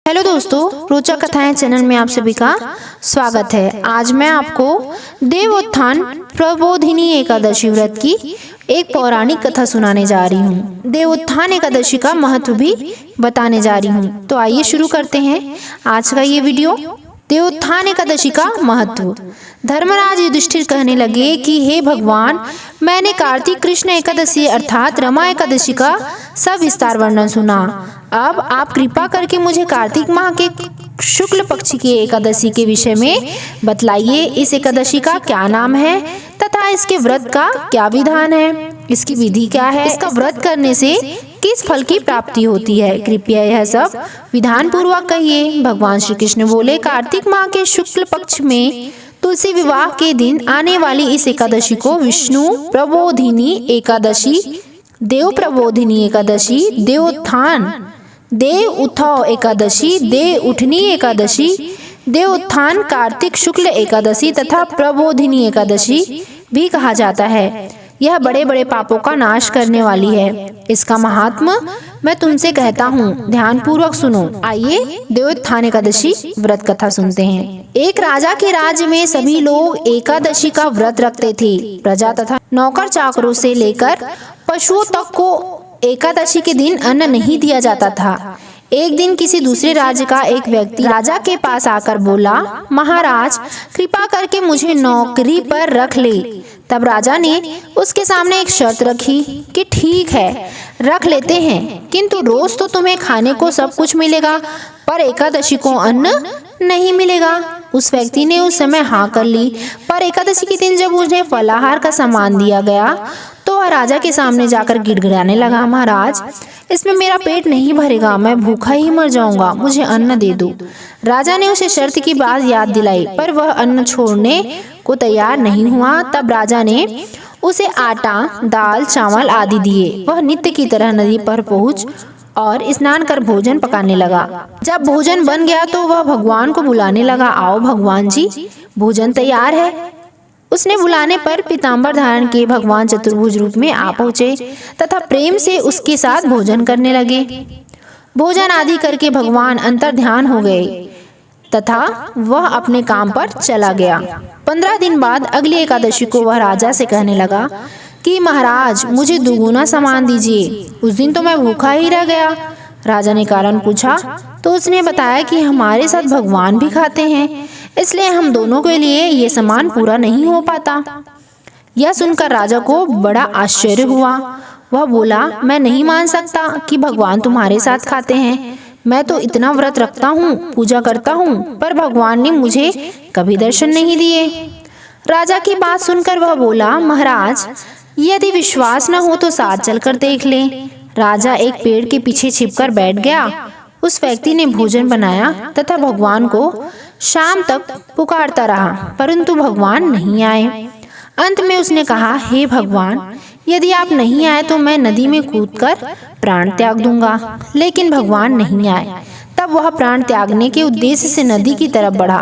Hello दोस्तों, रोचक कथाएं चैनल में आप सभी का स्वागत है। आज मैं आपको देवोत्थान प्रबोधिनी एकादशी व्रत की एक पौराणिक कथा सुनाने जा रही हूँ। देवोत्थान एकादशी का महत्व भी बताने जा रही हूँ। तो आइए शुरू करते हैं आज का ये वीडियो। देवोत्थान एकादशी का महत्व। धर्मराज युधिष्ठिर कहने लगे कि हे भगवान, मैंने कार्तिक कृष्ण एकादशी अर्थात रमा एकादशी का सविस्तार वर्णन सुना। अब आप कृपा करके मुझे कार्तिक माह के शुक्ल पक्ष की एकादशी के विषय में बतलाइए। इस एकादशी का क्या नाम है तथा इसके व्रत का क्या विधान है, इसकी विधि क्या है, इसका व्रत करने से किस फल की प्राप्ति होती है। कृपया यह सब विधान पूर्वक कहिए। भगवान श्री कृष्ण बोले, कार्तिक माह के शुक्ल पक्ष में तुलसी विवाह के दिन आने वाली इस एकादशी को विष्णु प्रबोधिनी एकादशी, देव प्रबोधिनी एकादशी, देवोत्थान, देव उठाव एकादशी, देव उठनी एकादशी, देवोत्थान, कार्तिक शुक्ल एकादशी तथा प्रबोधिनी एकादशी भी कहा जाता है। यह बड़े बड़े पापों का नाश करने वाली है। इसका महात्म्य मैं तुमसे कहता हूँ, ध्यान पूर्वक सुनो। आइए देवोत्थान एकादशी व्रत कथा सुनते हैं। एक राजा के राज्य में सभी लोग एकादशी का व्रत रखते थे। प्रजा तथा नौकर चाकरों से लेकर पशुओं तक को एकादशी के दिन अन्न नहीं दिया जाता था। एक दिन किसी दूसरे राज्य का एक व्यक्ति राजा के पास आकर बोला, महाराज, कृपा करके मुझे नौकरी पर रख ले। तब राजा ने उसके सामने एक शर्त रखी कि ठीक है, रख लेते हैं, किंतु रोज तो तुम्हें खाने को सब कुछ मिलेगा, पर एकादशी को अन्न नहीं मिलेगा। उस व्यक्ति ने उस समय हाँ कर ली, पर एकादशी के दिन जब उन्हें फलाहार का सामान दिया गया तो वह राजा के सामने जाकर गिड़गिड़ाने लगा, महाराज, इसमें मेरा पेट नहीं भरेगा, मैं भूखा ही मर जाऊंगा, मुझे अन्न दे दो। राजा ने उसे शर्त की बात याद दिलाई, पर वह अन्न छोड़ने को तैयार नहीं हुआ। तब राजा ने उसे आटा, दाल, चावल आदि दिए। वह नित्य की तरह नदी पर पहुंच और स्नान कर भोजन पकाने लगा। जब भोजन बन गया तो वह भगवान को बुलाने लगा, आओ भगवान जी, भोजन तैयार है। उसने बुलाने पर पीताम्बर धारण किए भगवान चतुर्भुज रूप में आ पहुंचे तथा प्रेम से उसके साथ भोजन करने लगे। भोजन आदि करके भगवान अंतर ध्यान हो गए तथा वह अपने काम पर चला गया। 15 दिन बाद अगली एकादशी को वह राजा से कहने लगा कि महाराज, मुझे दुगुना सामान दीजिए, उस दिन तो मैं भूखा ही रह गया। राजा ने कारण पूछा तो उसने बताया कि हमारे साथ भगवान भी खाते हैं, इसलिए हम दोनों के लिए ये सामान पूरा नहीं हो पाता। यह सुनकर राजा को बड़ा आश्चर्य हुआ। वह बोला, मैं नहीं मान सकता कि भगवान तुम्हारे साथ खाते हैं। मैं तो इतना व्रत रखता हूँ, पूजा करता हूँ, पर भगवान ने मुझे कभी दर्शन नहीं दिए। राजा की बात सुनकर वह बोला, महाराज, यदि विश्वास न हो तो साथ चलकर देख लें। राजा एक पेड़ के पीछे छिपकर बैठ गया। उस व्यक्ति ने भोजन बनाया तथा भगवान को शाम तक पुकारता रहा, परंतु भगवान नहीं आए। अंत में उसने कहा, हे भगवान, यदि आप नहीं आए तो मैं नदी में कूदकर प्राण त्याग दूंगा। लेकिन भगवान नहीं आए। तब वह प्राण त्यागने के उद्देश्य से नदी की तरफ बढ़ा।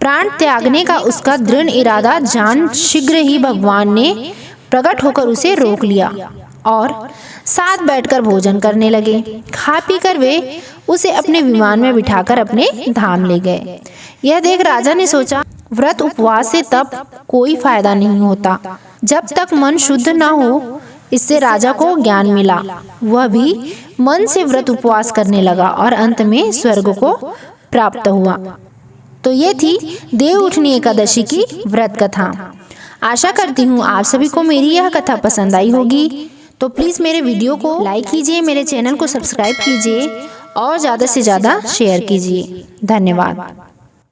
प्राण त्यागने का उसका दृढ़ इरादा जान शीघ्र ही भगवान ने प्रकट होकर उसे रोक लिया और साथ बैठकर भोजन करने लगे। खा पी कर वे उसे अपने विमान में बिठाकर अपने धाम ले गए। यह देख राजा ने सोचा, व्रत उपवास से तब कोई फायदा नहीं होता जब तक मन शुद्ध न हो। इससे राजा को ज्ञान मिला। वह भी मन से व्रत उपवास करने लगा और अंत में स्वर्ग को प्राप्त हुआ। तो ये थी देव उठनी एकादशी की व्रत कथा। आशा करती हूँ आप सभी को मेरी यह कथा पसंद आई होगी। तो प्लीज़ मेरे वीडियो को लाइक कीजिए, मेरे चैनल को सब्सक्राइब कीजिए और ज़्यादा से ज़्यादा शेयर कीजिए। धन्यवाद।